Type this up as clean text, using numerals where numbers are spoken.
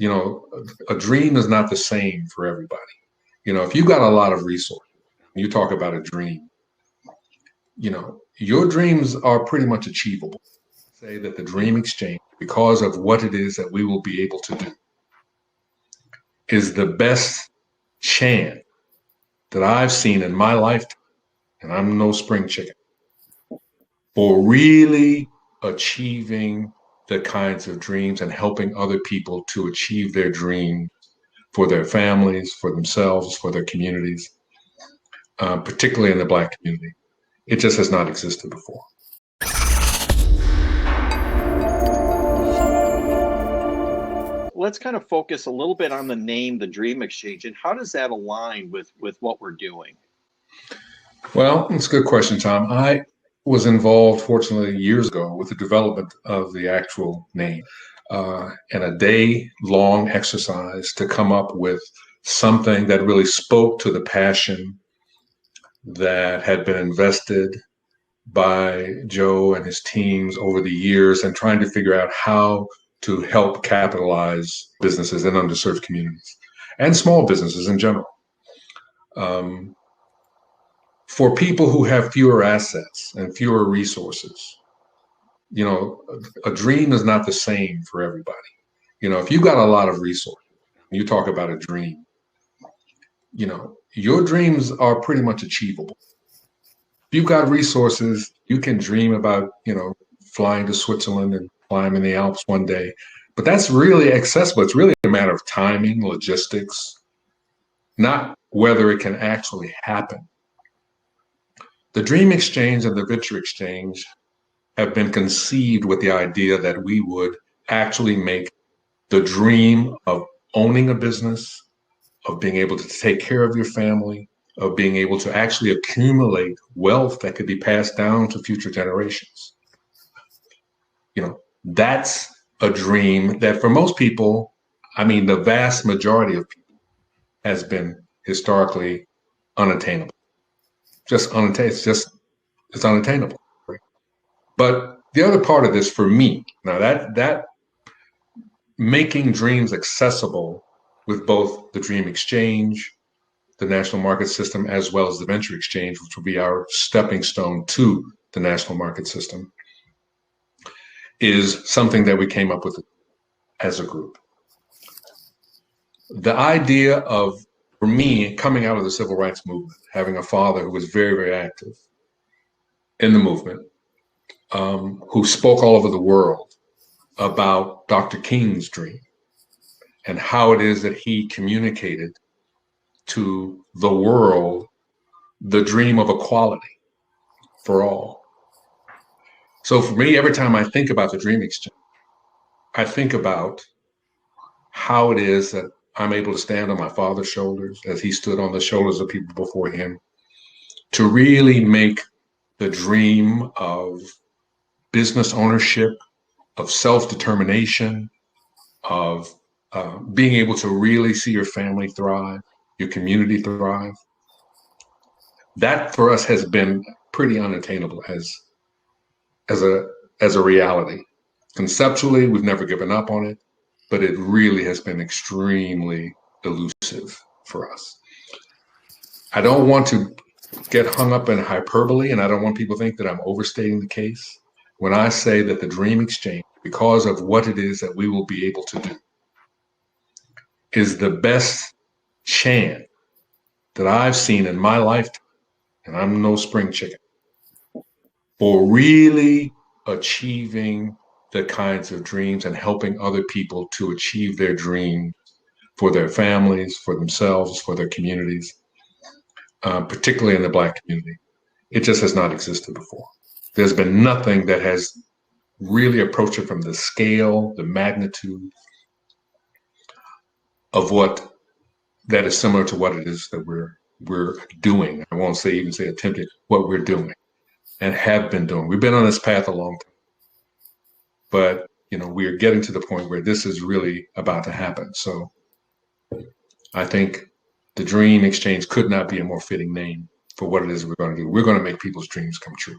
a dream is not the same for everybody. If you got a lot of resources, you talk about a dream, your dreams are pretty much achievable. Say that the Dream Exchange, because of what it is that we will be able to do, is the best chance that I've seen in my lifetime, and I'm no spring chicken, for really achieving the kinds of dreams and helping other people to achieve their dreams for their families, for themselves, for their communities, particularly in the Black community. It just has not existed before. Let's kind of focus a little bit on the name, the Dream Exchange, and how does that align with what we're doing? Well, it's a good question, Tom. I was involved, fortunately, years ago with the development of the actual name and a day-long exercise to come up with something that really spoke to the passion that had been invested by Joe and his teams over the years and trying to figure out how to help capitalize businesses in underserved communities and small businesses in general. For people who have fewer assets and fewer resources, a dream is not the same for everybody. If you got a lot of resources, you talk about a dream, your dreams are pretty much achievable. If you've got resources, you can dream about, flying to Switzerland and climbing the Alps one day, but that's really accessible. It's really a matter of timing, logistics, not whether it can actually happen. The Dream Exchange and the Venture Exchange have been conceived with the idea that we would actually make the dream of owning a business, of being able to take care of your family, of being able to actually accumulate wealth that could be passed down to future generations. That's a dream that for most people, the vast majority of people, has been historically unattainable. Just unattainable. It's unattainable. Right? But the other part of this for me, now that making dreams accessible with both the Dream Exchange, the national market system, as well as the Venture Exchange, which will be our stepping stone to the national market system, is something that we came up with as a group. The idea of, for me, coming out of the civil rights movement, having a father who was very, very active in the movement, who spoke all over the world about Dr. King's dream and how it is that he communicated to the world the dream of equality for all. So for me, every time I think about the Dream Exchange, I think about how it is that I'm able to stand on my father's shoulders as he stood on the shoulders of people before him to really make the dream of business ownership, of self-determination, of being able to really see your family thrive, your community thrive. That for us has been pretty unattainable as a reality. Conceptually, we've never given up on it, but it really has been extremely elusive for us. I don't want to get hung up in hyperbole, and I don't want people to think that I'm overstating the case when I say that the Dream Exchange, because of what it is that we will be able to do, is the best chance that I've seen in my lifetime, and I'm no spring chicken, for really achieving the kinds of dreams and helping other people to achieve their dreams for their families, for themselves, for their communities, particularly in the Black community. It just has not existed before. There's been nothing that has really approached it from the scale, the magnitude of what that is similar to what it is that we're doing. I won't even say attempting, what we're doing and have been doing. We've been on this path a long time, but we are getting to the point where this is really about to happen. So I think the Dream Exchange could not be a more fitting name for what it is we're going to do. We're going to make people's dreams come true.